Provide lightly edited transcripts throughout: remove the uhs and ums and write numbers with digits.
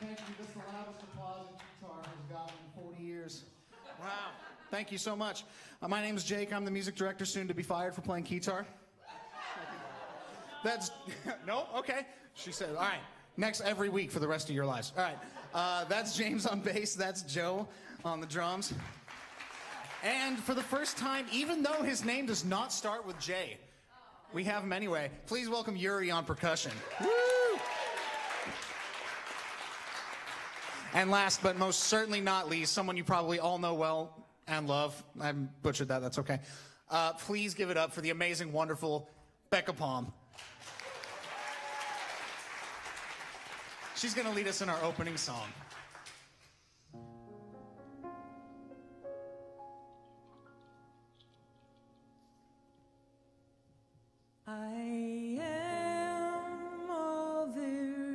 Thank you. This is the loudest applause in guitar has gotten in 40 years. Wow. Thank you so much. My name is Jake. I'm the music director, soon to be fired for playing guitar. That's, no? Okay. She said, all right, next every week for the rest of your lives. All right. That's James on bass. That's Joe on the drums. And for the first time, even though his name does not start with J, we have him anyway. Please welcome Yuri on percussion. Woo! And last but most certainly not least, someone you probably all know well and love. I butchered that, that's okay. Please give it up for the amazing, wonderful Becca Palm. She's going to lead us in our opening song. I am all there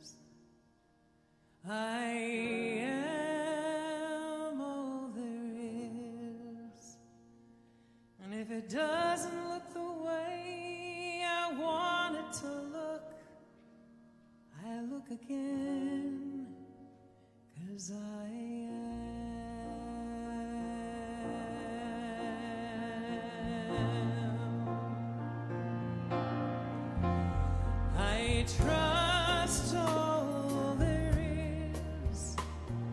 is. I am all there is. And if it doesn't look the way I want it to look, I look again, 'cause I am. I trust all there is.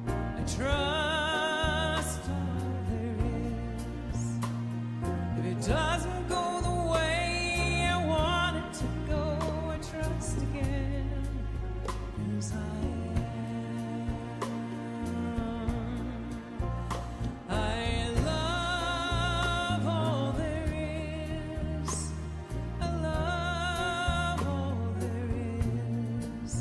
I trust all there is. If it doesn't go the way I want it to go, I trust again, 'cause I love all there is. I love all there is.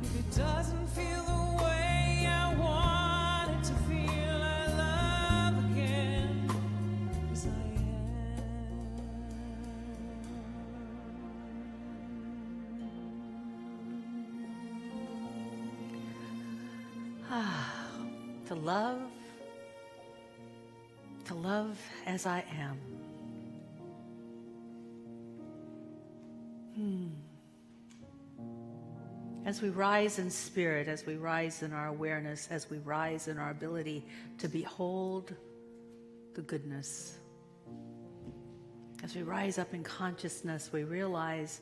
If it doesn't feel the way I want it to feel, I love again, 'cause I To love as I am. As we rise in spirit, as we rise in our awareness, as we rise in our ability to behold the goodness, as we rise up in consciousness, we realize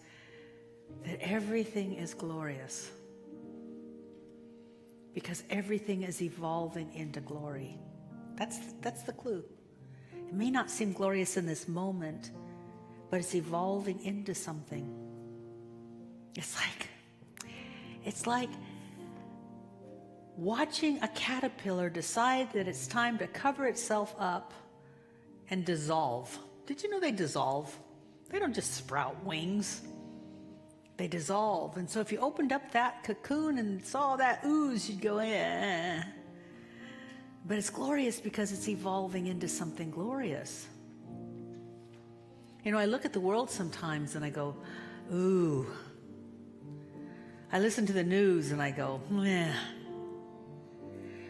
that everything is glorious, because everything is evolving into glory. That's the clue. It may not seem glorious in this moment, but it's evolving into something. It's like watching a caterpillar decide that it's time to cover itself up and dissolve. Did you know they dissolve? They don't just sprout wings. They dissolve. And so if you opened up that cocoon and saw that ooze, you'd go, eh. But it's glorious because it's evolving into something glorious. You know, I look at the world sometimes and I go, ooh. I listen to the news and I go, meh.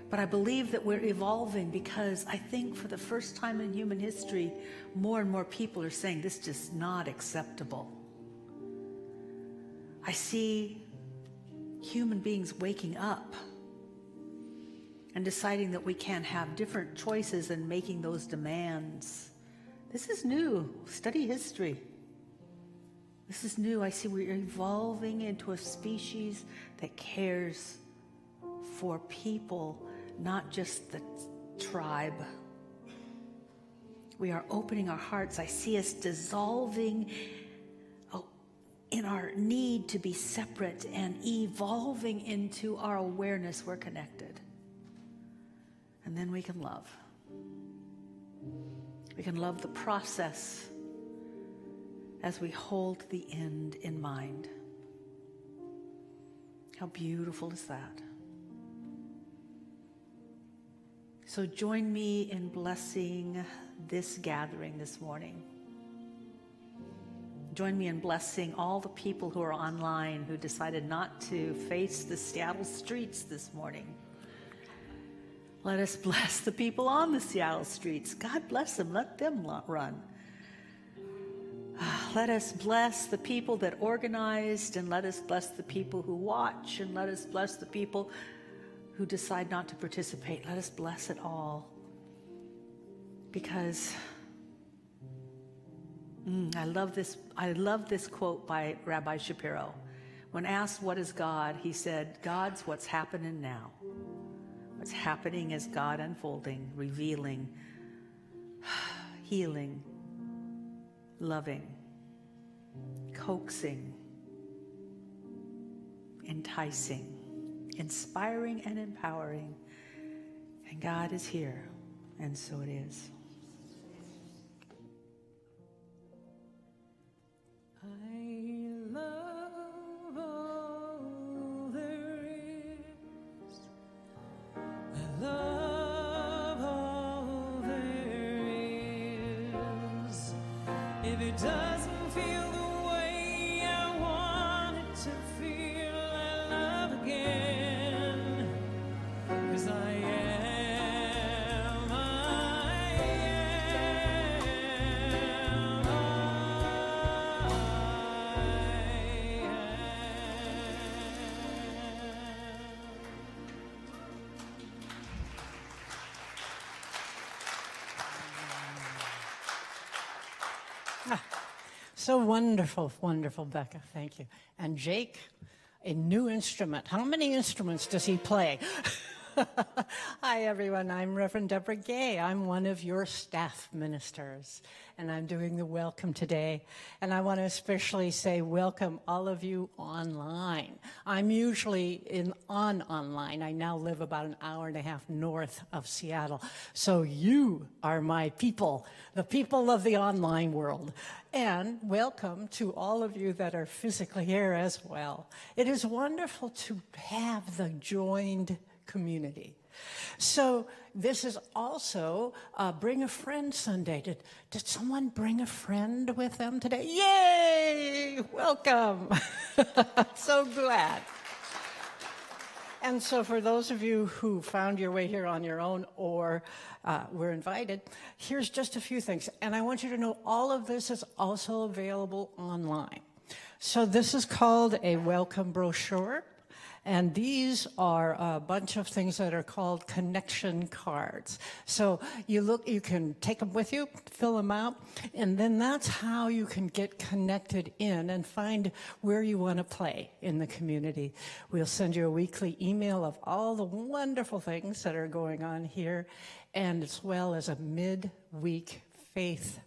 But I believe that we're evolving because I think for the first time in human history, more and more people are saying this is just not acceptable. I see human beings waking up and deciding that we can have different choices and making those demands. This is new. Study history. This is new. I see we're evolving into a species that cares for people, not just the tribe. We are opening our hearts. I see us dissolving in our need to be separate and evolving into our awareness we're connected. And then we can love. We can love the process as we hold the end in mind. How beautiful is that? So join me in blessing this gathering this morning. Join me in blessing all the people who are online who decided not to face the Seattle streets this morning. Let us bless the people on the Seattle streets. God bless them. Let them run. Let us bless the people that organized, and let us bless the people who watch, and let us bless the people who decide not to participate. Let us bless it all. Because I love this quote by Rabbi Shapiro. When asked what is God, he said, God's what's happening now. What's happening is God unfolding, revealing, healing, loving, coaxing, enticing, inspiring, and empowering. And God is here, and so it is. I love all there is. I love all there is. If it doesn't feel the way I want it to feel, I love again. 'Cause I am, I am, I am. So wonderful, wonderful, Becca. Thank you. And Jake, a new instrument. How many instruments does he play? Hi, everyone. I'm Reverend Deborah Gay. I'm one of your staff ministers, and I'm doing the welcome today. And I want to especially say welcome all of you online. I'm usually online. I now live about an hour and a half north of Seattle. So you are my people, the people of the online world. And welcome to all of you that are physically here as well. It is wonderful to have the joined community. So this is also Bring a Friend Sunday. Did someone bring a friend with them today? Yay! Welcome. So glad. And so for those of you who found your way here on your own or were invited, here's just a few things. And I want you to know all of this is also available online. So this is called a welcome brochure. And these are a bunch of things that are called connection cards. So you can take them with you, fill them out, and then that's how you can get connected in and find where you want to play in the community. We'll send you a weekly email of all the wonderful things that are going on here, and as well as a mid-week faith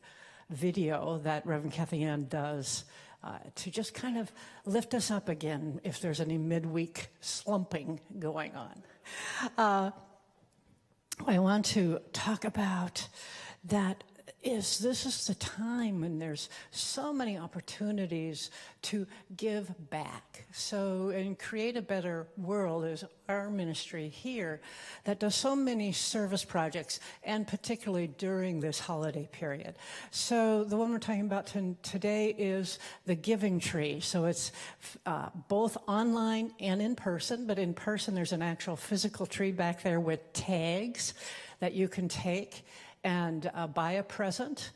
video that Reverend Kathy Ann does to just kind of lift us up again if there's any midweek slumping going on. I want to talk about that. This is the time when there's so many opportunities to give back. So, and Create a Better World is our ministry here that does so many service projects, and particularly during this holiday period. So the one we're talking about today is the Giving Tree. So it's both online and in person, but in person there's an actual physical tree back there with tags that you can take and buy a present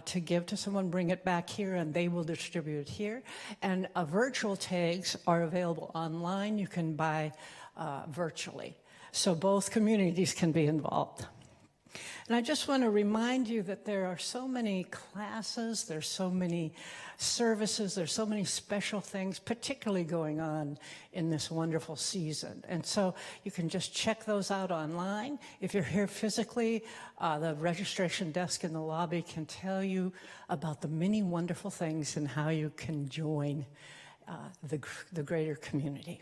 to give to someone, bring it back here, and they will distribute it here. And virtual tags are available online. You can buy virtually. So both communities can be involved. And I just want to remind you that there are so many classes, there's so many services, there's so many special things, particularly going on in this wonderful season. And so you can just check those out online. If you're here physically, the registration desk in the lobby can tell you about the many wonderful things and how you can join the greater community.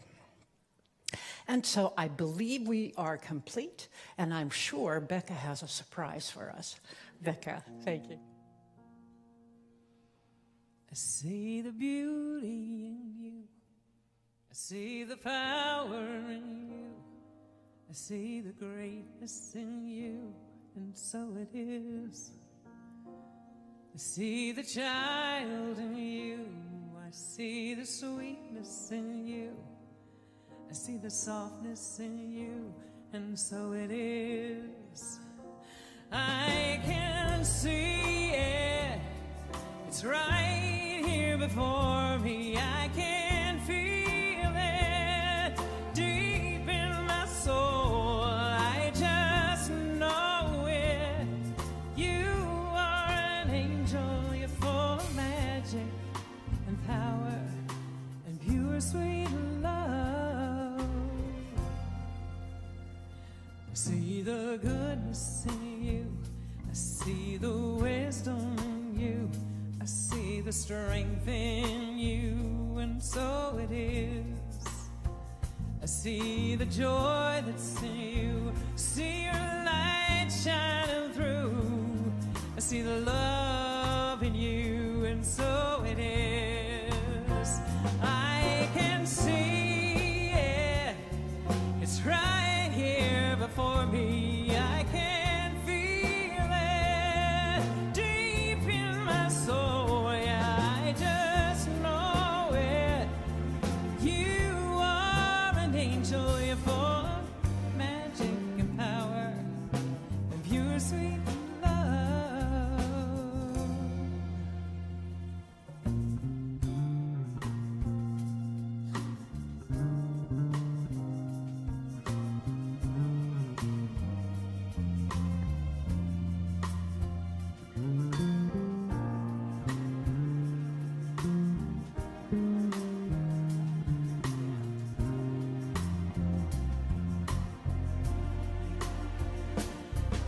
And so I believe we are complete, and I'm sure Becca has a surprise for us. Becca, thank you. I see the beauty in you. I see the power in you. I see the greatness in you, and so it is. I see the child in you. I see the sweetness in you. I see the softness in you, and so it is. I can see it. It's right here before me. I can feel it deep in my soul. I just know it. You are an angel. You're full of magic and power and pure sweet love. I see the goodness in you. I see the wisdom in you. I see the strength in you, and so it is. I see the joy that's in you. See your light shining through. I see the love in you, and so it is. I can see it. It's right here before me. I can feel it deep in my soul. Yeah, I just know it. You are an angel. You're full of magic and power and pure sweet love.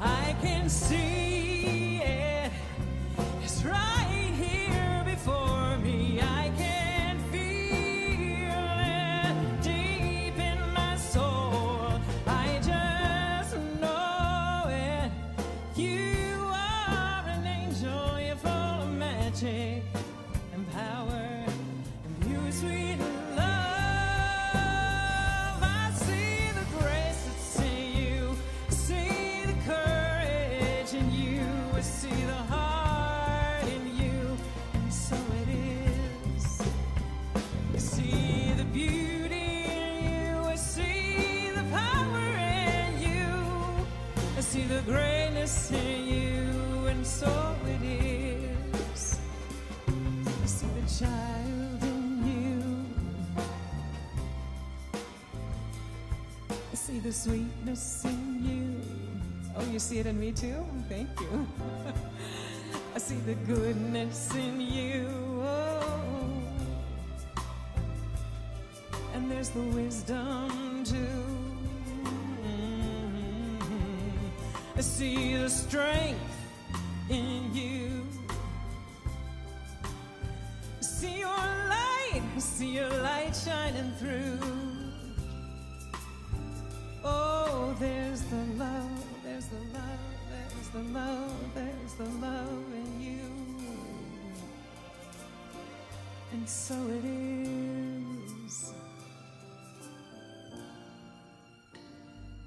I can see it. It's right here before me. I can feel it deep in my soul. I just know it. You are an angel. You're full of magic and power and pure sweet love. I see the grace that's in you. See the courage in you. I see the heart in you, and so it is. I see the beauty in you. I see the power in you. I see the greatness in you, and so it is. I see the child in you. I see the sweetness in you. Oh, you see it in me too? Thank you. I see the goodness in you. Oh. And there's the wisdom too. I see the strength in you. I see your light, I see your light shining through. Oh, there's the love, there's the love, there's the love, there's the love in you. And so it is.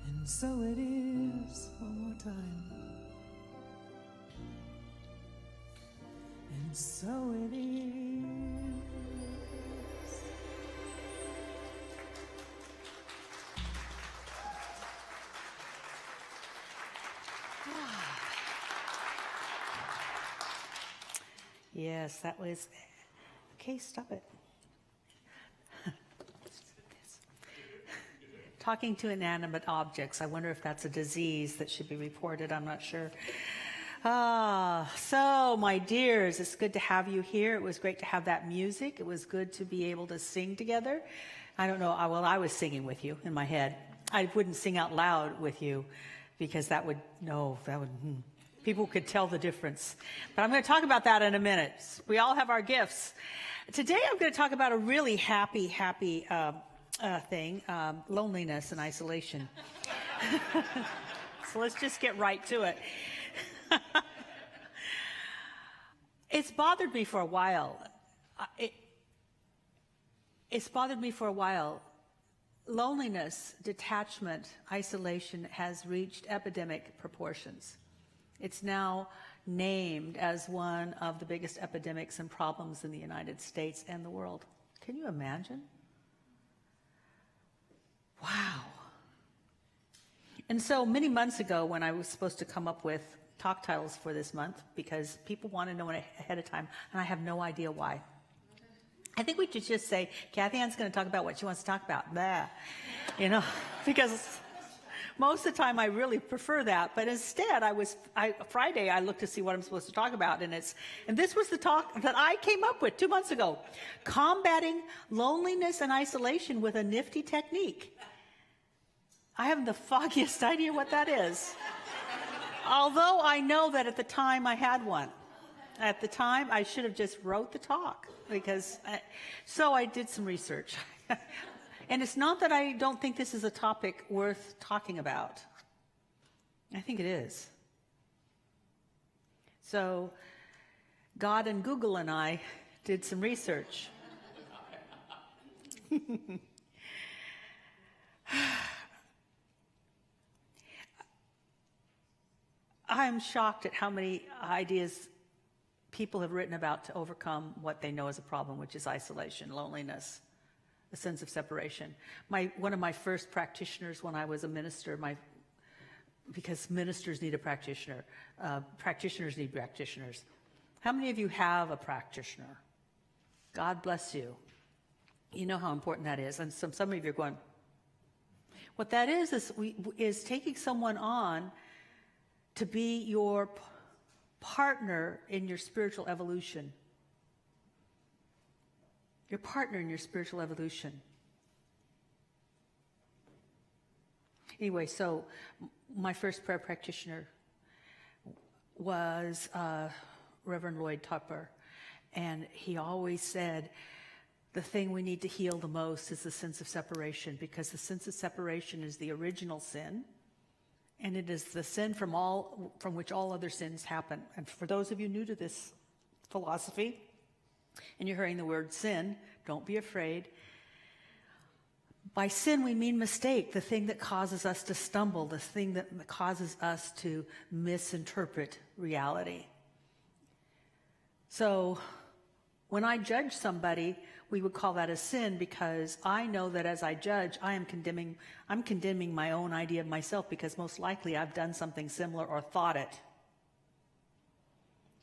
And so it is. One more time. And so it is. Yes, that was. Okay, stop it. Talking to inanimate objects. I wonder if that's a disease that should be reported. I'm not sure. So, my dears, it's good to have you here. It was great to have that music. It was good to be able to sing together. I don't know. Well, I was singing with you in my head. I wouldn't sing out loud with you because people could tell the difference. But I'm going to talk about that in a minute. We all have our gifts. Today I'm going to talk about a really happy thing, loneliness and isolation. So let's just get right to it. It's bothered me for a while. It's bothered me for a while. Loneliness, detachment, isolation has reached epidemic proportions. It's now named as one of the biggest epidemics and problems in the United States and the world. Can you imagine? Wow. And so many months ago, when I was supposed to come up with talk titles for this month, because people want to know it ahead of time, and I have no idea why. I think we should just say, Kathy Ann's going to talk about what she wants to talk about. Blah. Because most of the time I really prefer that, but instead Friday I looked to see what I'm supposed to talk about, and this was the talk that I came up with 2 months ago: combating loneliness and isolation with a nifty technique. I haven't the foggiest idea what that is, although I know that at the time I had one. At the time I should have just wrote the talk, so I did some research. And it's not that I don't think this is a topic worth talking about. I think it is. So God and Google and I did some research. I'm shocked at how many ideas people have written about to overcome what they know is a problem, which is isolation, loneliness, a sense of separation. One of my first practitioners when I was a minister, because ministers need a practitioner, practitioners need practitioners. How many of you have a practitioner? God bless you. You know how important that is. And some of you are going, what that is taking someone on to be your partner in your spiritual evolution. Your partner in your spiritual evolution. Anyway, so my first prayer practitioner was Reverend Lloyd Tupper, and he always said the thing we need to heal the most is the sense of separation, because the sense of separation is the original sin, and it is the sin from which all other sins happen. And for those of you new to this philosophy, and you're hearing the word sin, don't be afraid. By sin, we mean mistake, the thing that causes us to stumble, the thing that causes us to misinterpret reality. So when I judge somebody, we would call that a sin, because I know that as I judge, I'm condemning my own idea of myself, because most likely I've done something similar or thought it.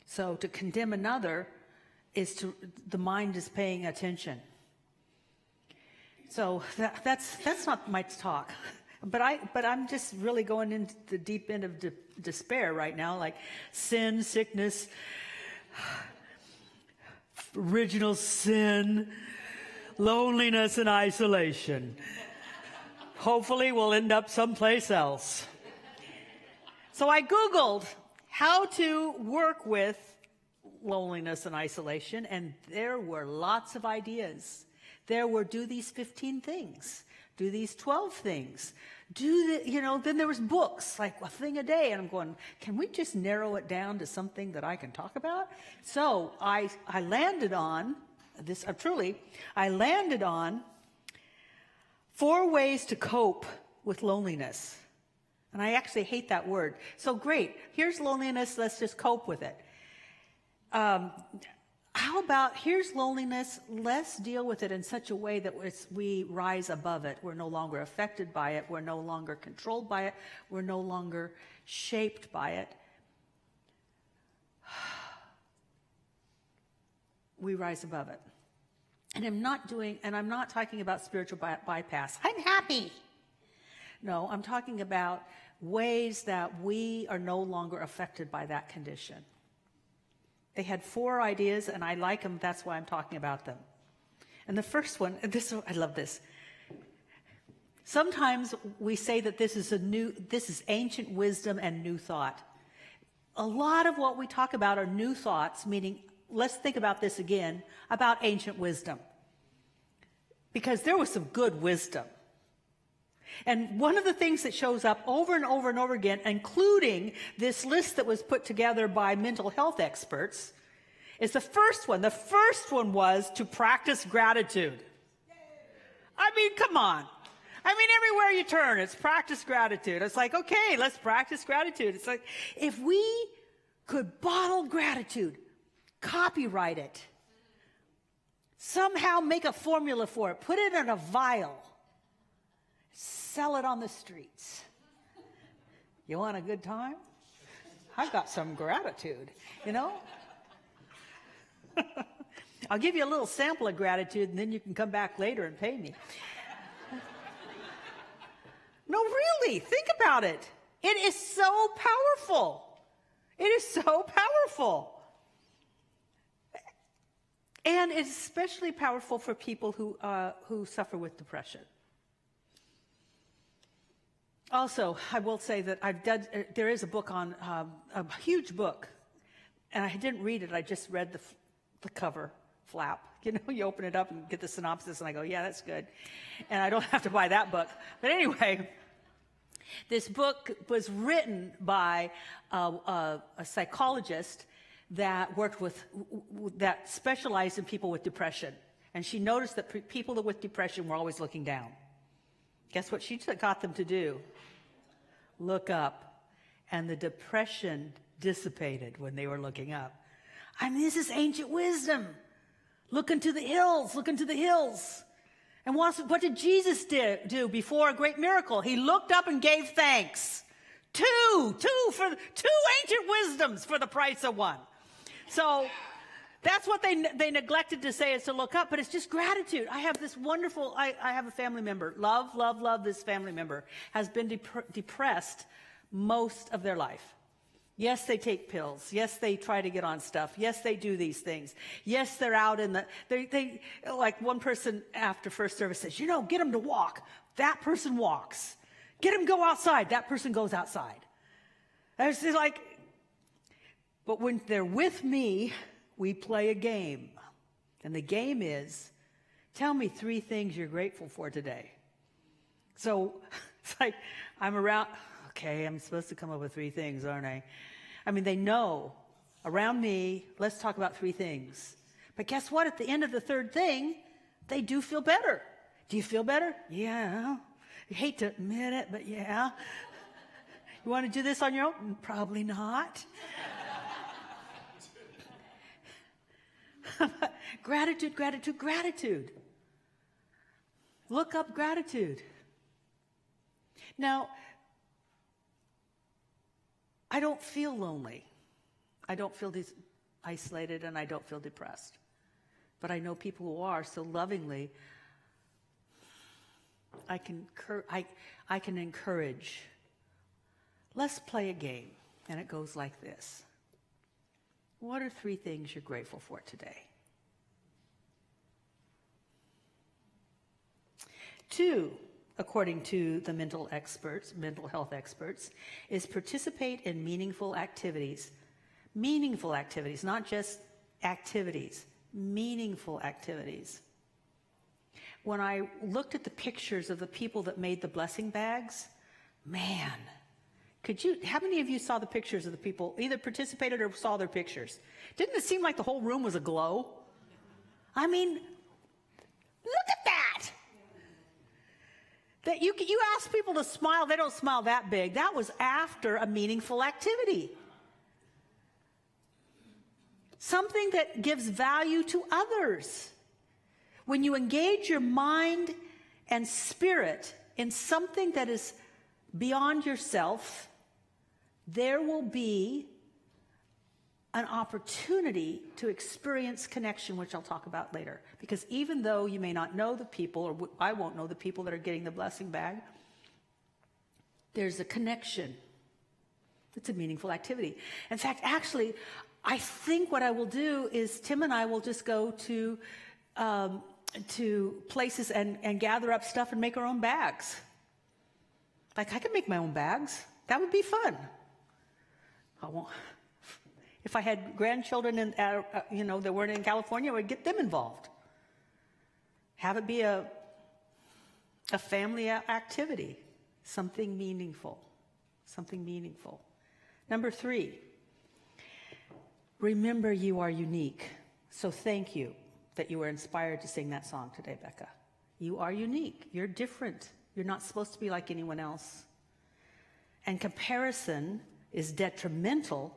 So to condemn another the mind is paying attention. So that's not my talk, but I'm just really going into the deep end of despair right now, like sin, sickness, original sin, loneliness, and isolation. Hopefully we'll end up someplace else. So I Googled how to work with loneliness and isolation, and there were lots of ideas. There were do these 15 things, do these 12 things, then there was books, like a thing a day, and I'm going, can we just narrow it down to something that I can talk about? So I landed on this, I landed on 4 ways to cope with loneliness. And I actually hate that word. So great, here's loneliness, let's just cope with it. How about here's loneliness, let's deal with it in such a way that we rise above it. We're no longer affected by it. We're no longer controlled by it. We're no longer shaped by it. We rise above it. And I'm not talking about spiritual bypass. I'm happy. No, I'm talking about ways that we are no longer affected by that condition. They had 4 ideas, and I like them. That's why I'm talking about them. And the first one, I love this. Sometimes we say that this is ancient wisdom and new thought. A lot of what we talk about are new thoughts, meaning let's think about this again, about ancient wisdom. Because there was some good wisdom. And one of the things that shows up over and over and over again, including this list that was put together by mental health experts, is the first one. The first one was to practice gratitude. I mean, come on. I mean, everywhere you turn, it's practice gratitude. It's like, okay, let's practice gratitude. It's like, if we could bottle gratitude, copyright it, somehow make a formula for it, put it in a vial, sell it on the streets. You want a good time? I've got some gratitude, I'll give you a little sample of gratitude, and then you can come back later and pay me. No, really, think about it. It is so powerful. It is so powerful. And it's especially powerful for people who suffer with depression. Also, I will say that there is a book on, a huge book, and I didn't read it, I just read the cover flap. You open it up and get the synopsis, and I go, yeah, that's good. And I don't have to buy that book. But anyway, this book was written by a psychologist that worked that specialized in people with depression. And she noticed that people with depression were always looking down. Guess what she got them to do? Look up. And the depression dissipated when they were looking up. I mean, this is ancient wisdom. Look into the hills. Look into the hills. And what did Jesus do before a great miracle? He looked up and gave thanks. Two ancient wisdoms for the price of one. So that's what they neglected to say, is to look up, but it's just gratitude. I have this wonderful, I have a family member, love this family member, has been depressed most of their life. Yes, they take pills. Yes, they try to get on stuff. Yes, they do these things. Yes, they're out in they like one person after first service says, get them to walk. That person walks. Get them to go outside. That person goes outside. It's like, but when they're with me, we play a game. And the game is, tell me 3 things you're grateful for today. So it's like, I'm around, okay, I'm supposed to come up with 3 things, aren't I? I mean, they know, around me, let's talk about 3 things. But guess what? At the end of the 3rd thing, they do feel better. Do you feel better? Yeah. You hate to admit it, but yeah. You want to do this on your own? Probably not. Gratitude, gratitude, gratitude. Look up gratitude. Now, I don't feel lonely. I don't feel isolated, and I don't feel depressed. But I know people who are, so lovingly, I can encourage. Let's play a game, and it goes like this. What are 3 things you're grateful for today? 2, according to the mental health experts, is participate in meaningful activities Meaningful activities, not just activities, meaningful activities. When I looked at the pictures of the people that made the blessing bags, man, how many of you saw the pictures of the people, either participated or saw their pictures? Didn't it seem like the whole room was aglow? I mean, look at that! That you ask people to smile, they don't smile that big. That was after a meaningful activity. Something that gives value to others. When you engage your mind and spirit in something that is beyond yourself, there will be an opportunity to experience connection, which I'll talk about later. Because even though you may not know the people, or I won't know the people that are getting the blessing bag, there's a connection. It's a meaningful activity. In fact, actually, I think what I will do is Tim and I will just go to places and gather up stuff and make our own bags. Like, I can make my own bags. That would be fun. I won't. If I had grandchildren that weren't in California, I would get them involved. Have it be a family activity, something meaningful, something meaningful. Number 3, remember you are unique. So thank you that you were inspired to sing that song today, Becca. You are unique. You're different. You're not supposed to be like anyone else. And comparison is detrimental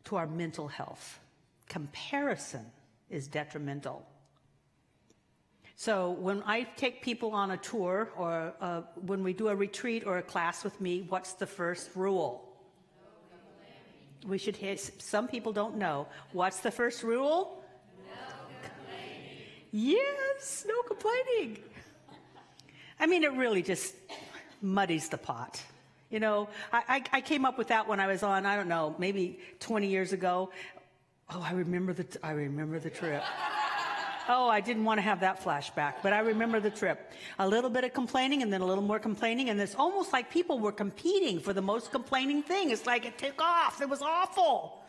to our mental health. Comparison is detrimental. So when I take people on a tour or when we do a retreat or a class with me, what's the first rule? We should hit, some people don't know. What's the first rule? No complaining. Yes, no complaining. I mean, it really just muddies the pot. You know, I came up with that when I was on, I don't know, maybe 20 years ago. Oh, I remember the trip. Oh, I didn't want to have that flashback, but I remember the trip. A little bit of complaining and then a little more complaining, and it's almost like people were competing for the most complaining thing. It's like it took off. It was awful.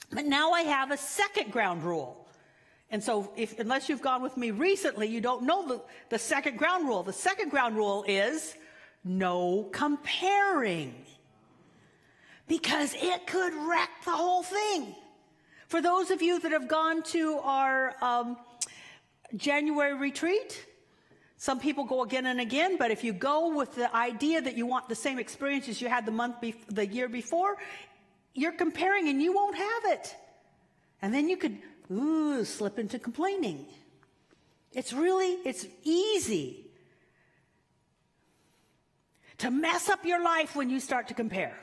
But now I have a second ground rule. And so unless you've gone with me recently, you don't know the second ground rule. The second ground rule is no comparing, because it could wreck the whole thing. For those of you that have gone to our January retreat, some people go again and again, but if you go with the idea that you want the same experiences you had the year before, you're comparing and you won't have it. And then you could slip into complaining. It's easy to mess up your life when you start to compare.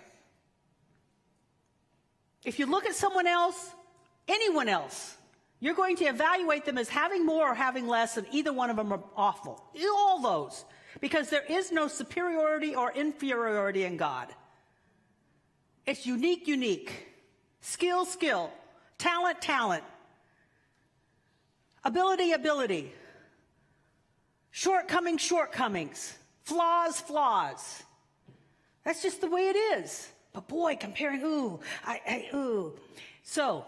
If you look at someone else, anyone else, you're going to evaluate them as having more or having less, and either one of them are awful. All those. Because there is no superiority or inferiority in God. It's unique. Skill. Talent. Ability. Shortcomings. Flaws. That's just the way it is. But boy, comparing, So,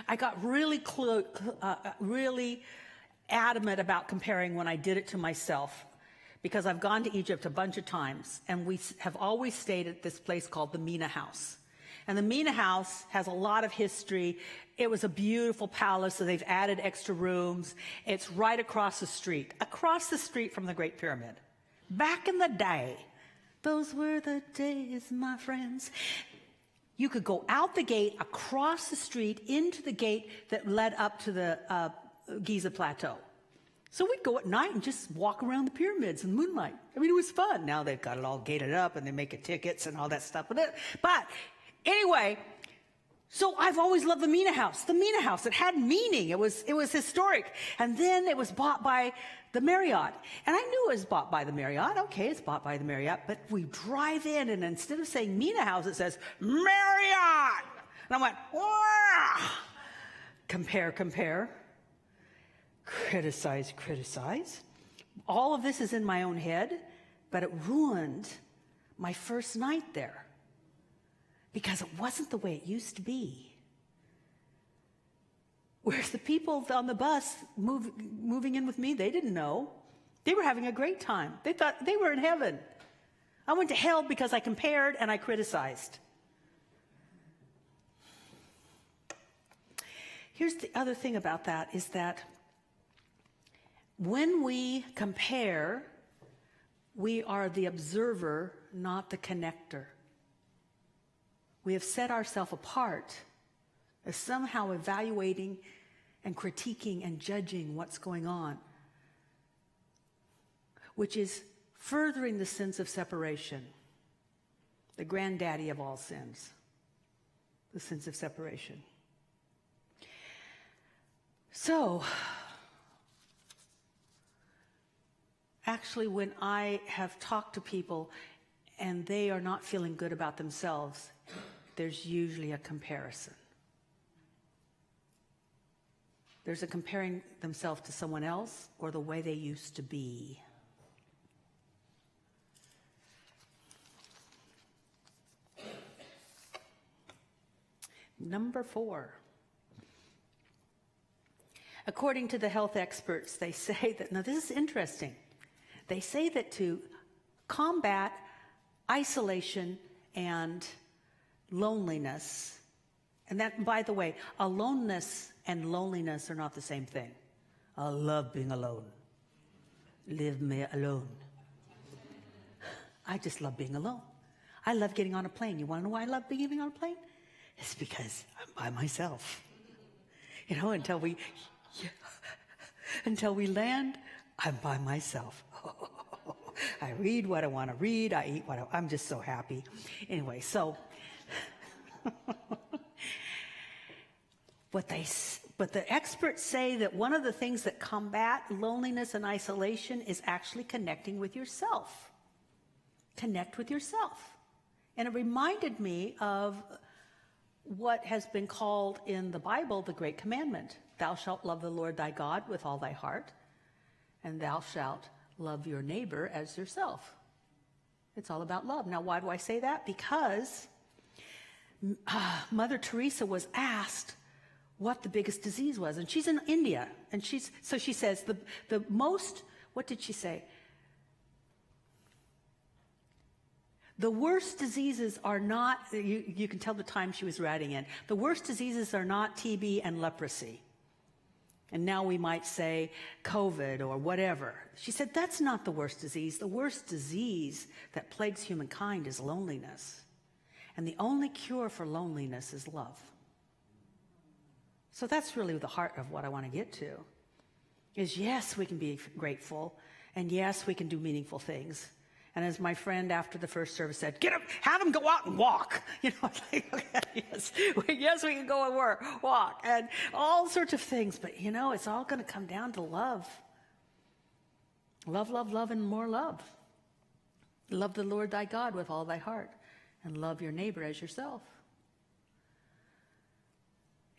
I got really adamant about comparing when I did it to myself, because I've gone to Egypt a bunch of times, and we have always stayed at this place called the Mina House. And the Mina House has a lot of history. It was a beautiful palace, so they've added extra rooms. It's right across the street from the Great Pyramid. Back in the day, those were the days, my friends. You could go out the gate, across the street, into the gate that led up to the Giza Plateau. So we'd go at night and just walk around the pyramids in moonlight. I mean, it was fun. Now they've got it all gated up and they make it tickets and all that stuff. But anyway, so I've always loved the Mina House. The Mina House, it had meaning. It was historic. And then it was bought by the Marriott. And I knew it was bought by the Marriott. Okay, it's bought by the Marriott. But we drive in, and instead of saying Mina House, it says Marriott. And I went, wow. Compare. Criticize. All of this is in my own head, but it ruined my first night there. because it wasn't the way it used to be. Whereas the people on the bus moving in with me, they didn't know. They were having a great time. They thought they were in heaven. I went to hell because I compared and I criticized. Here's the other thing about that is that when we compare, we are the observer, not the connector. We have set ourselves apart as somehow evaluating and critiquing and judging what's going on, which is furthering the sins of separation, the granddaddy of all sins, the sins of separation. So, actually, when I have talked to people and they are not feeling good about themselves, there's usually a comparison. There's a comparing themselves to someone else or the way they used to be. Number 4. According to the health experts, they say that, now this is interesting, they say that to combat isolation and loneliness, and that, by the way, aloneness and loneliness are not the same thing. I love being alone. Leave me alone. I just love being alone. I love getting on a plane. You want to know why I love getting on a plane? It's because I'm by myself. You know, until we land, I'm by myself. I read what I want to read. I eat I'm just so happy. Anyway, so but the experts say that one of the things that combat loneliness and isolation is actually connecting with yourself. Connect with yourself. And it reminded me of what has been called in the Bible the Great Commandment. Thou shalt love the Lord thy God with all thy heart, and thou shalt love your neighbor as yourself. It's all about love. Now, why do I say that? Because Mother Teresa was asked what the biggest disease was, and she's in India, and she says the most, what did she say? The worst diseases are not, you can tell the time she was writing in, the worst diseases are not TB and leprosy. And now we might say COVID or whatever. She said that's not the worst disease. The worst disease that plagues humankind is loneliness. And the only cure for loneliness is love. So that's really the heart of what I want to get to. Is yes, we can be grateful. And yes, we can do meaningful things. And as my friend after the first service said, get up, have them go out and walk. You know, like, okay, yes, we can go and walk, and all sorts of things. But, you know, it's all going to come down to love. Love, love, love, and more love. Love the Lord thy God with all thy heart, and love your neighbor as yourself.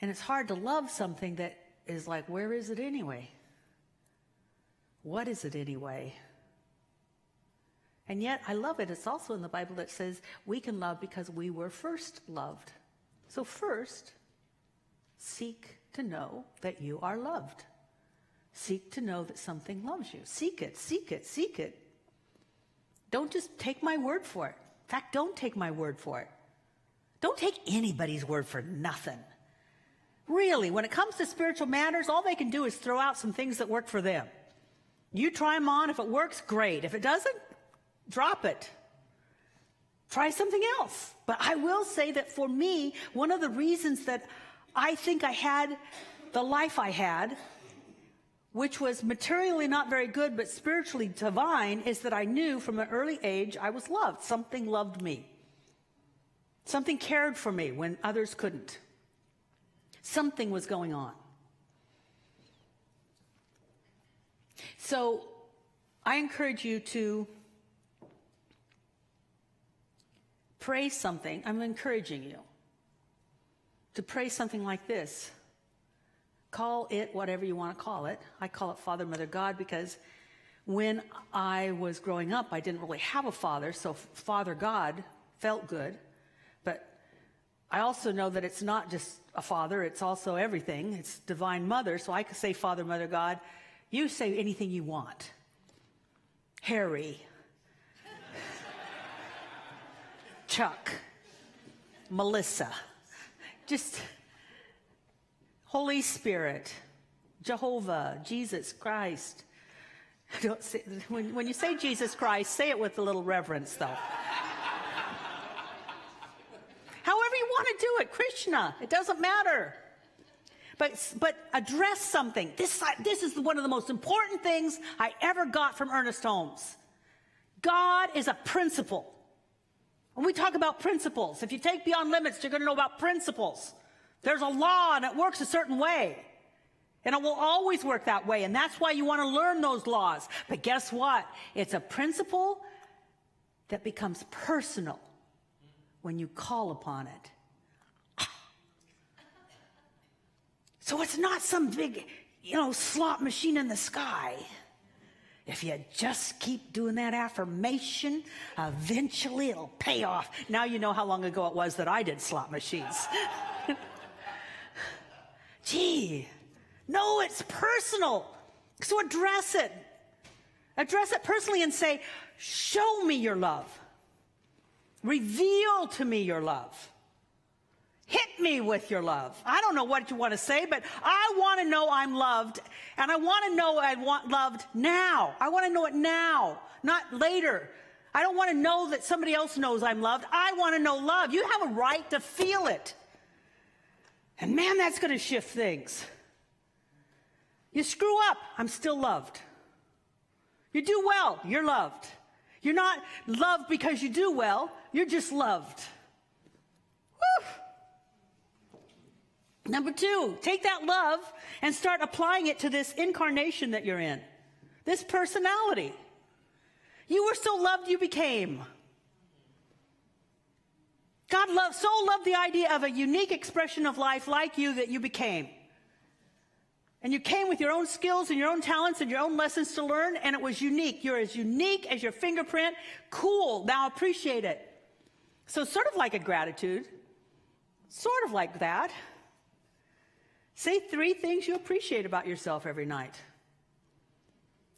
And it's hard to love something that is like, where is it anyway? What is it anyway? And yet, I love it. It's also in the Bible that says we can love because we were first loved. So first, seek to know that you are loved. Seek to know that something loves you. Seek it, seek it, seek it. Don't just take my word for it. In fact, don't take my word for it. Don't take anybody's word for nothing. Really, when it comes to spiritual matters, all they can do is throw out some things that work for them. You try them on. If it works, great. If it doesn't, drop it. Try something else. But I will say that for me, one of the reasons that I think I had the life I had, which was materially not very good but spiritually divine, is that I knew from an early age I was loved. Something loved me. Something cared for me when others couldn't. Something was going on. So I encourage you to pray something. I'm encouraging you to pray something like this. Call it whatever you want to call it. I call it Father, Mother, God, because when I was growing up, I didn't really have a father, so Father God felt good. But I also know that it's not just a father, it's also everything. It's divine mother, so I could say, Father, Mother, God, you say anything you want. Harry, Chuck, Melissa, just Holy Spirit, Jehovah, Jesus Christ. Don't say, when you say Jesus Christ, say it with a little reverence, though. However you want to do it, Krishna, it doesn't matter. But address something. This is one of the most important things I ever got from Ernest Holmes. God is a principle. When we talk about principles, if you take Beyond Limits, you're going to know about principles. There's a law, and it works a certain way. And it will always work that way, and that's why you want to learn those laws. But guess what? It's a principle that becomes personal when you call upon it. So it's not some big, slot machine in the sky. If you just keep doing that affirmation, eventually it'll pay off. Now you know how long ago it was that I did slot machines. Gee, no, it's personal. So address it. Address it personally and say, show me your love. Reveal to me your love. Hit me with your love. I don't know what you want to say, but I want to know I'm loved, and I want to know I want loved now. I want to know it now, not later. I don't want to know that somebody else knows I'm loved. I want to know love. You have a right to feel it. And man, that's going to shift things. You screw up, I'm still loved. You do well, you're loved. You're not loved because you do well, you're just loved. Woo! Number 2, take that love and start applying it to this incarnation that you're in, this personality. You were so loved you became. God so loved the idea of a unique expression of life like you that you became. And you came with your own skills and your own talents and your own lessons to learn, and it was unique. You're as unique as your fingerprint. Cool, now appreciate it. So sort of like a gratitude, sort of like that. Say 3 things you appreciate about yourself every night.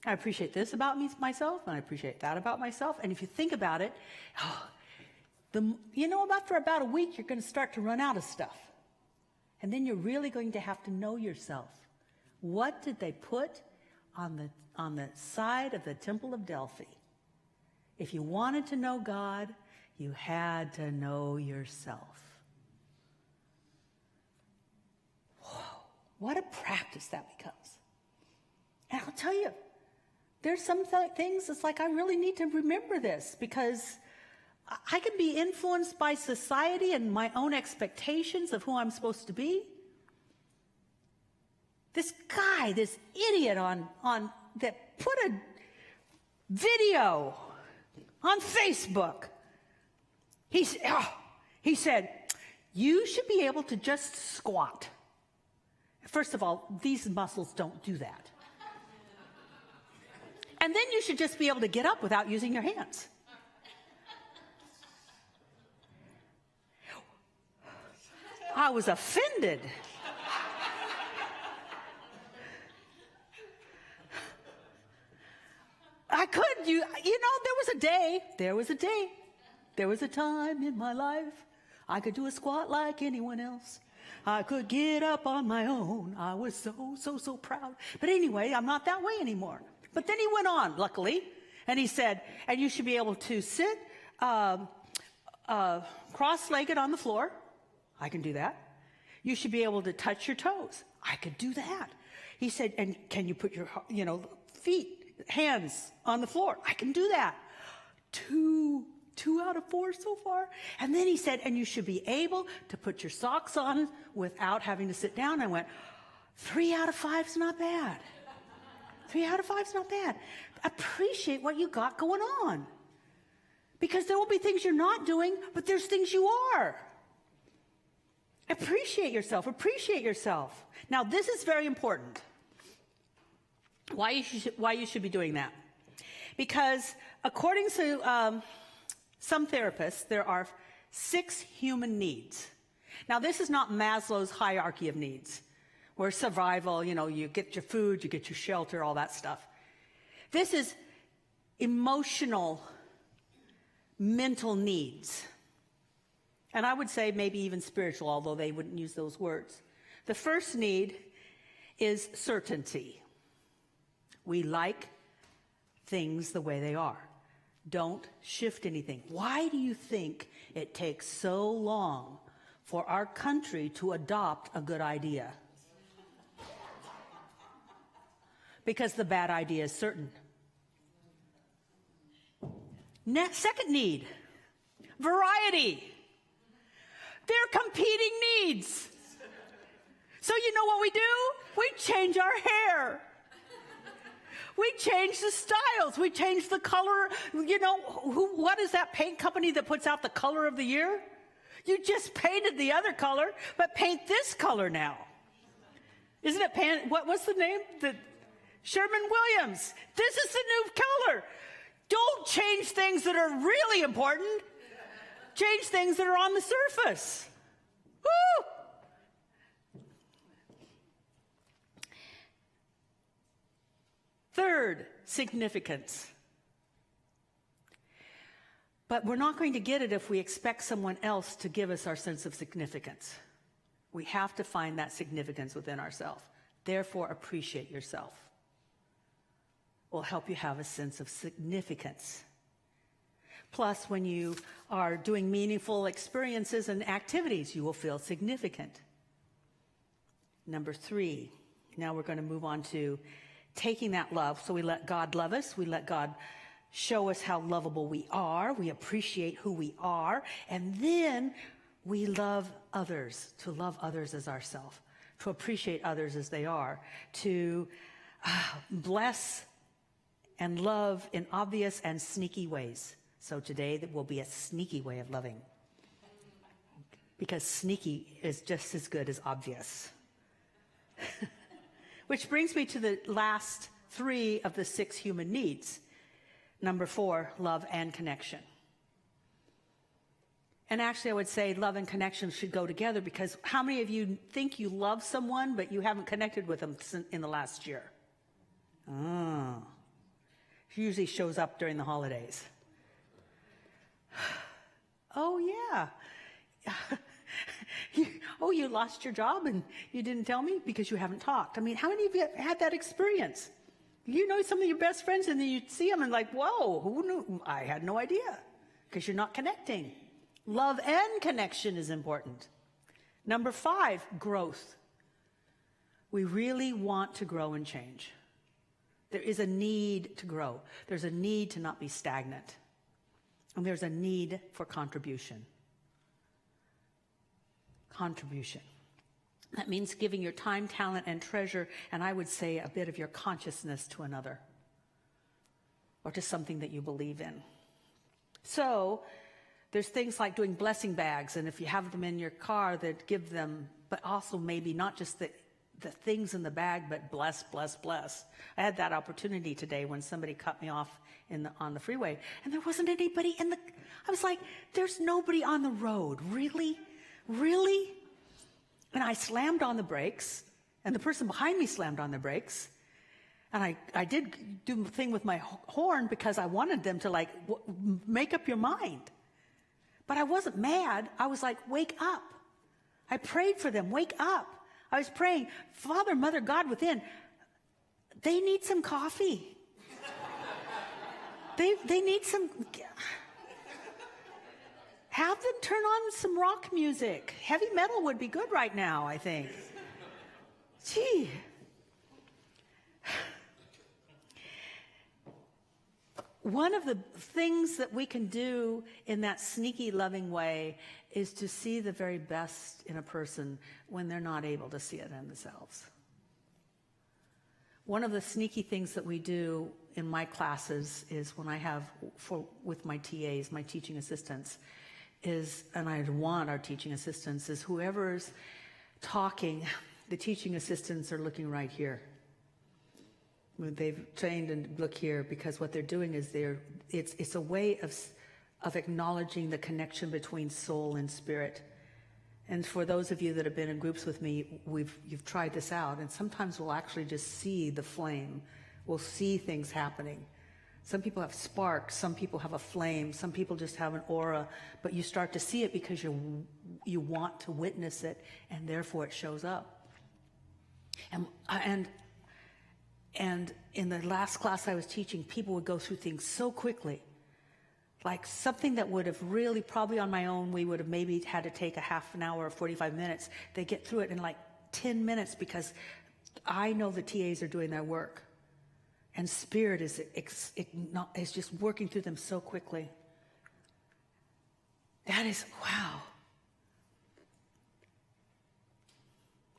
I appreciate this about myself, and I appreciate that about myself. And if you think about it, after about a week, you're going to start to run out of stuff. And then you're really going to have to know yourself. What did they put on the side of the Temple of Delphi? If you wanted to know God, you had to know yourself. Whoa, what a practice that becomes. And I'll tell you, there's some things it's like I really need to remember this, because I can be influenced by society and my own expectations of who I'm supposed to be. This guy, this idiot that put a video on Facebook. He said, you should be able to just squat. First of all, these muscles don't do that. And then you should just be able to get up without using your hands. I was offended. I could, there was a time in my life I could do a squat like anyone else. I could get up on my own. I was so proud. But anyway, I'm not that way anymore. But then he went on, luckily, and he said, and you should be able to sit cross-legged on the floor. I can do that. You should be able to touch your toes. I could do that. He said, and can you put your, hands on the floor? I can do that. 2 out of 4 so far. And then he said, and you should be able to put your socks on without having to sit down. I went, 3 out of 5 is not bad. 3 out of 5 is not bad. Appreciate what you got going on. Because there will be things you're not doing, but there's things you are. Appreciate yourself. Appreciate yourself. Now, this is very important. Why you should be doing that? Because according to some therapists, there are 6 human needs. Now, this is not Maslow's hierarchy of needs, where survival, you get your food, you get your shelter, all that stuff. This is emotional, mental needs. And I would say maybe even spiritual, although they wouldn't use those words. The first need is certainty. We like things the way they are. Don't shift anything. Why do you think it takes so long for our country to adopt a good idea? Because the bad idea is certain. Second need, variety. They're competing needs. So you know what we do? We change our hair. We change the styles. We change the color. What is that paint company that puts out the color of the year? You just painted the other color, but paint this color now. Isn't it what's the name? Sherman-Williams. This is the new color. Don't change things that are really important. Change things that are on the surface. Woo! Third, significance. But we're not going to get it if we expect someone else to give us our sense of significance. We have to find that significance within ourselves. Therefore, appreciate yourself. Will help you have a sense of significance. Plus, when you are doing meaningful experiences and activities, you will feel significant. Number 3, now we're going to move on to taking that love. So we let God love us. We let God show us how lovable we are. We appreciate who we are. And then we love others, to love others as ourselves, to appreciate others as they are, to bless and love in obvious and sneaky ways. So today that will be a sneaky way of loving. Because sneaky is just as good as obvious. Which brings me to the last 3 of the 6 human needs. Number 4, love and connection. And actually I would say love and connection should go together, because how many of you think you love someone but you haven't connected with them in the last year? It usually shows up during the holidays. Oh, yeah. You lost your job and you didn't tell me because you haven't talked. I mean, how many of you had that experience? You know some of your best friends and then you see them and like, whoa, who knew? I had no idea, because you're not connecting. Love and connection is important. Number 5, growth. We really want to grow and change. There is a need to grow. There's a need to not be stagnant. And there's a need for contribution. Contribution. That means giving your time, talent, and treasure, and I would say a bit of your consciousness to another, or to something that you believe in. So there's things like doing blessing bags, and if you have them in your car, that give them, but also maybe not just the things in the bag, but bless, bless, bless. I had that opportunity today when somebody cut me off on the freeway, and there wasn't anybody I was like, there's nobody on the road. Really? Really? And I slammed on the brakes, and the person behind me slammed on the brakes, and I did do a thing with my horn because I wanted them to make up your mind. But I wasn't mad. I was like, wake up. I prayed for them, wake up. I was praying, Father, Mother, God within, they need some coffee. They need some, have them turn on some rock music. Heavy metal would be good right now, I think. Gee. One of the things that we can do in that sneaky, loving way is to see the very best in a person when they're not able to see it in themselves. One of the sneaky things that we do in my classes is when I have, with my TAs, my teaching assistants, and I want our teaching assistants, is whoever's talking, the teaching assistants are looking right here. They've trained and look here, because what they're doing is it's a way of acknowledging the connection between soul and spirit, And for those of you that have been in groups with me, you've tried this out, and sometimes we'll actually just see the flame. We'll see things happening. Some people have sparks, some people have a flame, some people just have an aura, but you start to see it because you want to witness it, and therefore it shows up. And in the last class I was teaching, people would go through things so quickly. Like something that would have really, probably on my own, we would have maybe had to take a half an hour or 45 minutes. They get through it in like 10 minutes because I know the TAs are doing their work. And Spirit is just working through them so quickly. That is, wow.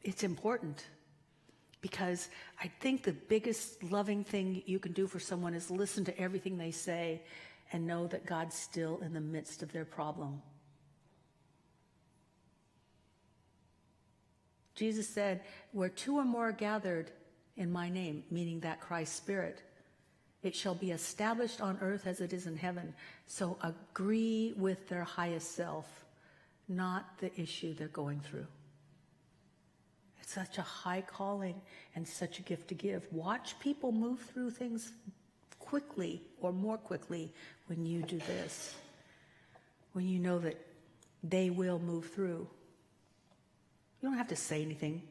It's important. Because I think the biggest loving thing you can do for someone is listen to everything they say and know that God's still in the midst of their problem. Jesus said, where two or more are gathered in my name, meaning that Christ Spirit, it shall be established on earth as it is in heaven. So agree with their highest self, not the issue they're going through. It's such a high calling and such a gift to give. Watch people move through things quickly or more quickly when you do this. When you know that they will move through. You don't have to say anything.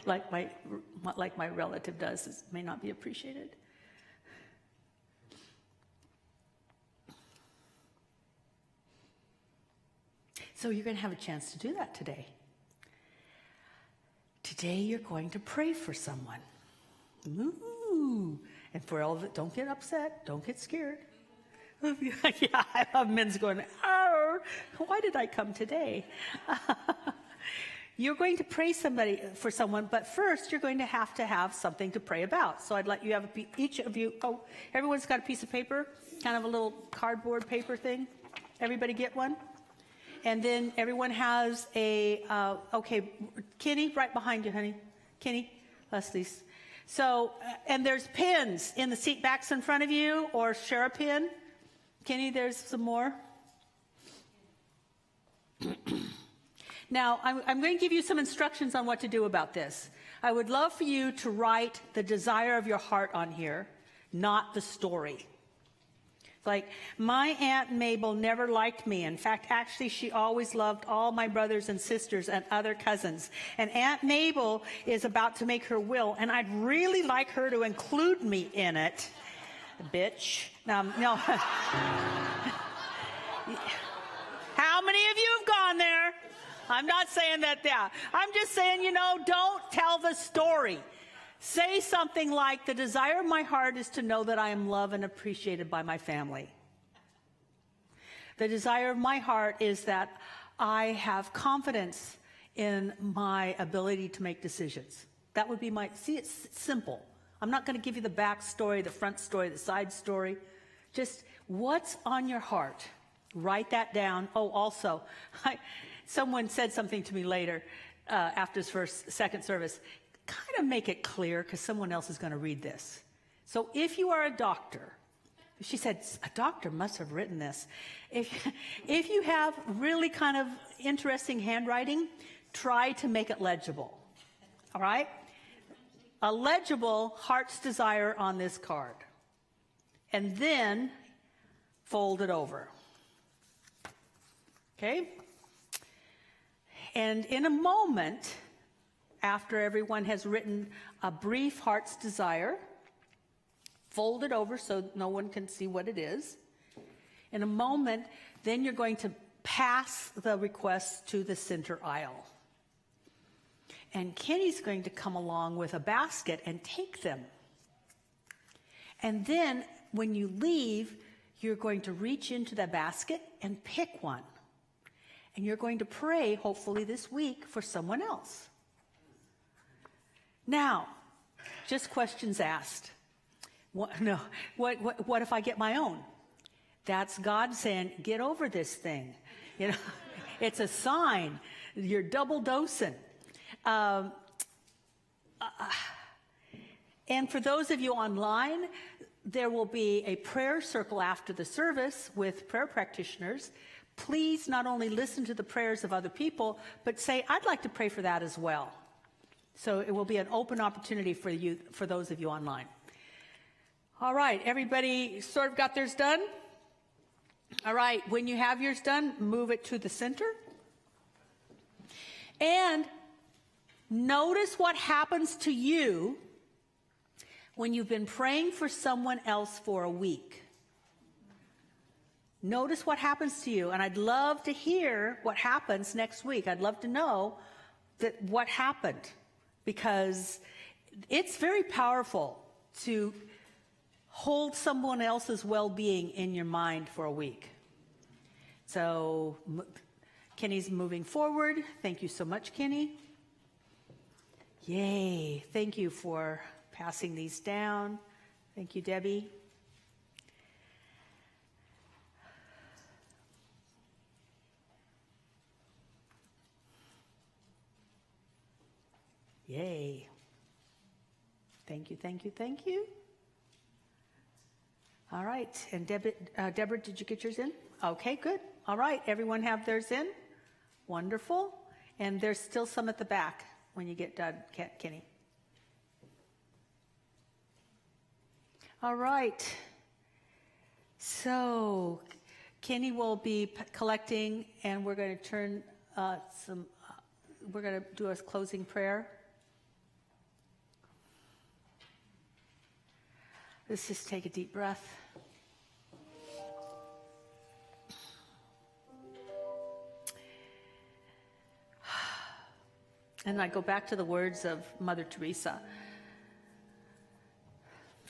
like my relative does, it may not be appreciated. So you're going to have a chance to do that today. Today you're going to pray for someone. Ooh. And for all of it, don't get upset, don't get scared. Yeah, I have men's going, oh, why did I come today? You're going to pray for someone, but first you're going to have something to pray about. So I'd let you have each of you, everyone's got a piece of paper, kind of a little cardboard paper thing. Everybody get one? And then everyone has okay, Kenny, right behind you, honey. Kenny, Leslie's. So, and there's pins in the seat backs in front of you, or share a pin. Kenny, there's some more. Now, I'm going to give you some instructions on what to do about this. I would love for you to write the desire of your heart on here, not the story. Like, my Aunt Mabel never liked me. In fact, actually, she always loved all my brothers and sisters and other cousins. And Aunt Mabel is about to make her will, and I'd really like her to include me in it. Bitch. No. How many of you have gone there? I'm not saying that, yeah. I'm just saying, don't tell the story. Say something like, the desire of my heart is to know that I am loved and appreciated by my family. The desire of my heart is that I have confidence in my ability to make decisions. That would be it's simple. I'm not going to give you the back story, the front story, the side story. Just what's on your heart. Write that down. Oh, also, someone said something to me later after second service. Kind of make it clear because someone else is going to read this. So if you are a doctor, she said, a doctor must have written this. If you have really kind of interesting handwriting, try to make it legible. All right? A legible heart's desire on this card. And then fold it over. Okay? And in a moment, after everyone has written a brief heart's desire, fold it over so no one can see what it is. In a moment, then you're going to pass the requests to the center aisle. And Kenny's going to come along with a basket and take them. And then when you leave, you're going to reach into the basket and pick one. And you're going to pray, hopefully this week, for someone else. Now, just questions asked. What if I get my own? That's God saying, get over this thing. It's a sign. You're double dosing. And for those of you online, there will be a prayer circle after the service with prayer practitioners. Please not only listen to the prayers of other people, but say, I'd like to pray for that as well. So it will be an open opportunity for you, for those of you online. All right, everybody sort of got theirs done? All right, when you have yours done, move it to the center. And notice what happens to you when you've been praying for someone else for a week. Notice what happens to you. And I'd love to hear what happens next week. I'd love to know that what happened, because it's very powerful to hold someone else's well-being in your mind for a week. So Kenny's moving forward. Thank you so much, Kenny. Yay. Thank you for passing these down. Thank you, Debbie. Yay. Thank you, thank you, thank you. All right, and Deborah, did you get yours in? Okay, good. All right, everyone have theirs in? Wonderful. And there's still some at the back when you get done, Kenny. All right. So Kenny will be collecting, and we're going to turn we're going to do a closing prayer. Let's just take a deep breath. And I go back to the words of Mother Teresa.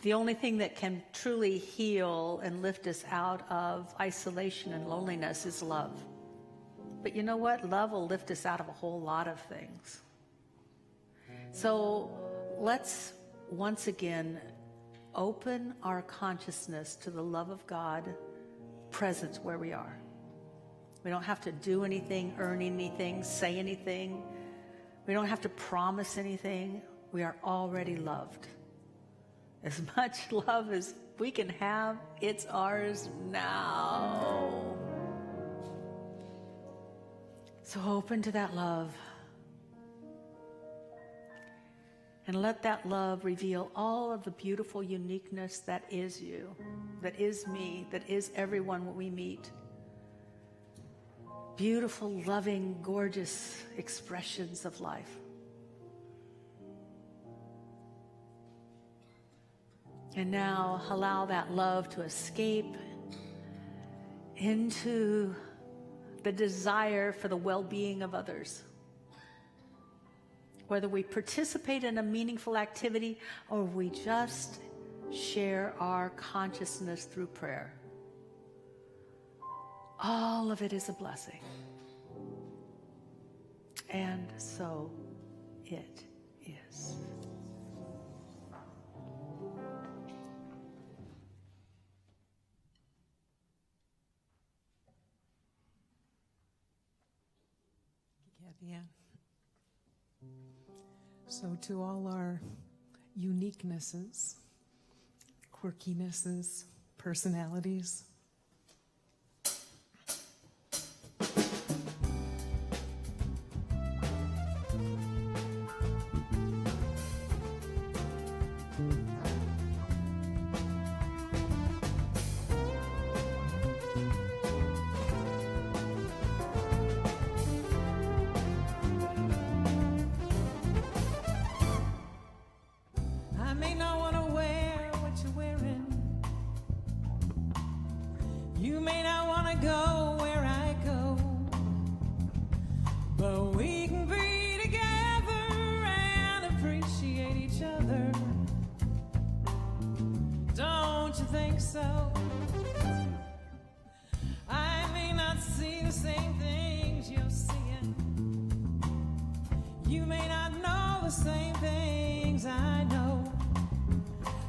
The only thing that can truly heal and lift us out of isolation and loneliness is love. But you know what? Love will lift us out of a whole lot of things. So let's once again open our consciousness to the love of God present where we are. We don't have to do anything, earn anything, say anything. We don't have to promise anything. We are already loved. As much love as we can have, it's ours now. So open to that love. And let that love reveal all of the beautiful uniqueness that is you, that is me, that is everyone we meet. Beautiful, loving, gorgeous expressions of life. And now allow that love to escape into the desire for the well-being of others. Whether we participate in a meaningful activity or we just share our consciousness through prayer. All of it is a blessing. And so it is. Yeah. So to all our uniquenesses, quirkinesses, personalities, I may not want to wear what you're wearing. You may not want to go where I go. But we can be together and appreciate each other. Don't you think so? I may not see the same things you're seeing. You may not know the same things I know.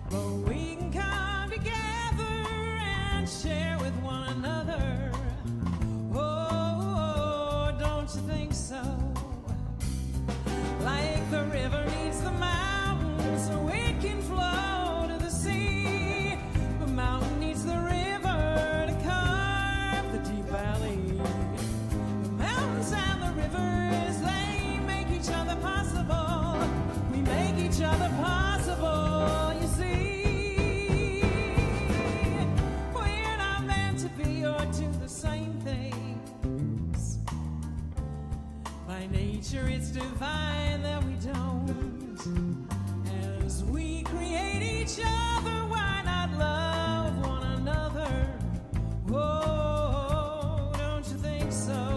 But we can come together and share with one another. Oh, don't you think so? Like the river needs the mountains so it can flow to the sea. it's divine that we don't. As we create each other, why not love one another? Oh, don't you think so?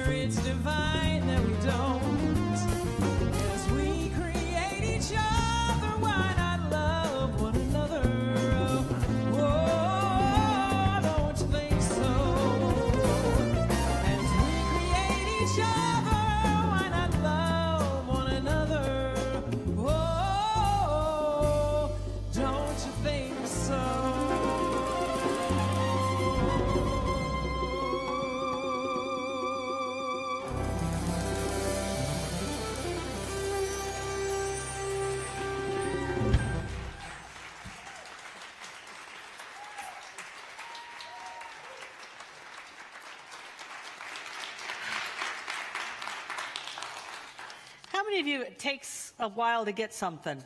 It's divine that we don't. As we create each other, why not love one another? Oh, don't you think so? As we create each other, why not love one another? Oh, don't you think so? How many of you, it takes a while to get something?